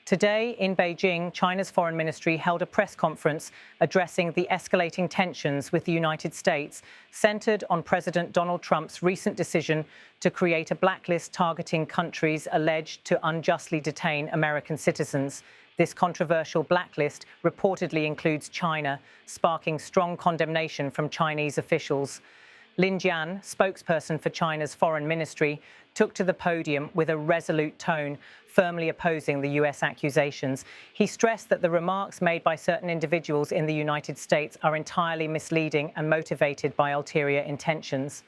Today in Beijing, China's foreign ministry held a press conference addressing the escalating tensions with the United States, centered on President Donald Trump's recent decision to create a blacklist targeting countries alleged to unjustly detain American citizens. This controversial blacklist reportedly includes China, sparking strong condemnation from Chinese officials. Lin Jian, spokesperson for China's foreign ministry, took to the podium with a resolute tone, firmly opposing the U.S. accusations. He stressed that the remarks made by certain individuals in the United States are entirely misleading and motivated by ulterior intentions.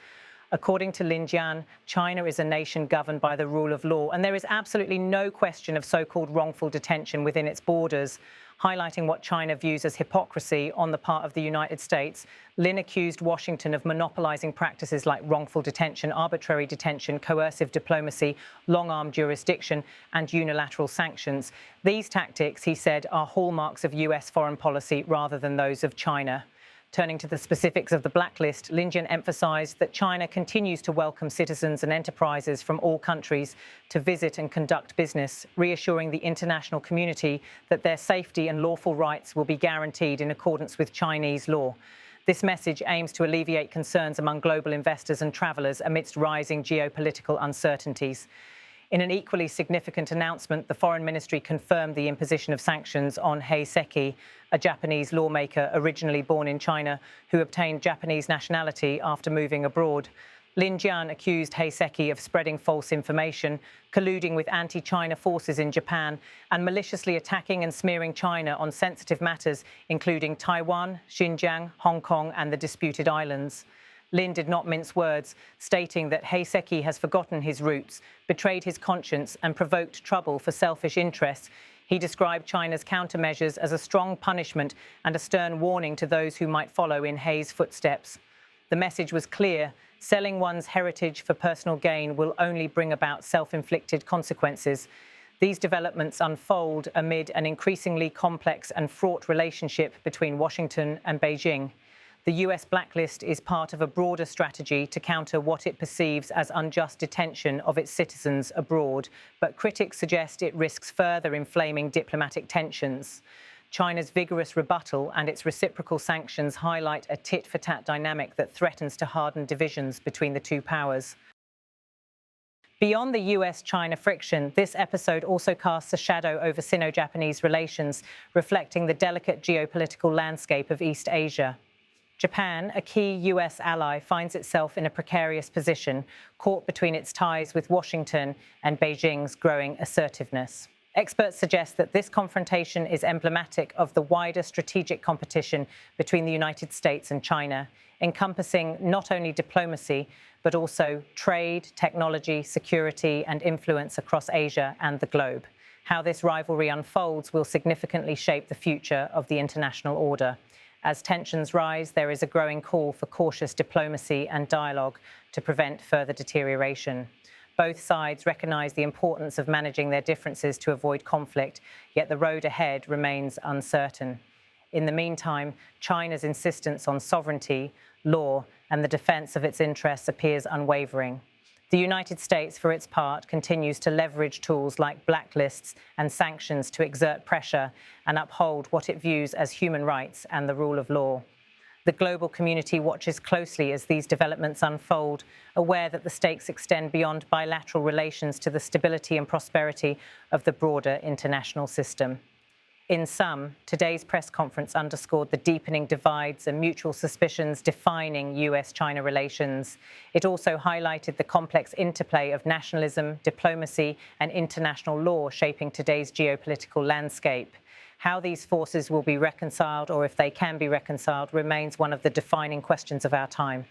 According to Lin Jian, China is a nation governed by the rule of law, and there is absolutely no question of so-called wrongful detention within its borders. Highlighting what China views as hypocrisy on the part of the United States, Lin accused Washington of monopolizing practices like wrongful detention, arbitrary detention, coercive diplomacy, long-arm jurisdiction, and unilateral sanctions. These tactics, he said, are hallmarks of U.S. foreign policy rather than those of China. Turning to the specifics of the blacklist, Lin Jian emphasized that China continues to welcome citizens and enterprises from all countries to visit and conduct business, reassuring the international community that their safety and lawful rights will be guaranteed in accordance with Chinese law. This message aims to alleviate concerns among global investors and travelers amidst rising geopolitical uncertainties. In an equally significant announcement, the Foreign Ministry confirmed the imposition of sanctions on Hei Seki, a Japanese lawmaker originally born in China who obtained Japanese nationality after moving abroad. Lin Jian accused Hei Seki of spreading false information, colluding with anti-China forces in Japan, and maliciously attacking and smearing China on sensitive matters, including Taiwan, Xinjiang, Hong Kong, and the disputed islands. Lin did not mince words, stating that Hei Seki has forgotten his roots, betrayed his conscience, and provoked trouble for selfish interests. He described China's countermeasures as a strong punishment and a stern warning to those who might follow in Hei's footsteps. The message was clear: selling one's heritage for personal gain will only bring about self-inflicted consequences. These developments unfold amid an increasingly complex and fraught relationship between Washington and Beijing. The U.S. blacklist is part of a broader strategy to counter what it perceives as unjust detention of its citizens abroad, but critics suggest it risks further inflaming diplomatic tensions. China's vigorous rebuttal and its reciprocal sanctions highlight a tit-for-tat dynamic that threatens to harden divisions between the two powers. Beyond the U.S.-China friction, this episode also casts a shadow over Sino-Japanese relations, reflecting the delicate geopolitical landscape of East Asia. Japan, a key U.S. ally, finds itself in a precarious position, caught between its ties with Washington and Beijing's growing assertiveness. Experts suggest that this confrontation is emblematic of the wider strategic competition between the United States and China, encompassing not only diplomacy, but also trade, technology, security, and influence across Asia and the globe. How this rivalry unfolds will significantly shape the future of the international order. As tensions rise, there is a growing call for cautious diplomacy and dialogue to prevent further deterioration. Both sides recognize the importance of managing their differences to avoid conflict, yet the road ahead remains uncertain. In the meantime, China's insistence on sovereignty, law, and the defense of its interests appears unwavering. The United States, for its part, continues to leverage tools like blacklists and sanctions to exert pressure and uphold what it views as human rights and the rule of law. The global community watches closely as these developments unfold, aware that the stakes extend beyond bilateral relations to the stability and prosperity of the broader international system. In sum, today's press conference underscored the deepening divides and mutual suspicions defining U.S.-China relations. It also highlighted the complex interplay of nationalism, diplomacy, and international law shaping today's geopolitical landscape. How these forces will be reconciled, or if they can be reconciled, remains one of the defining questions of our time.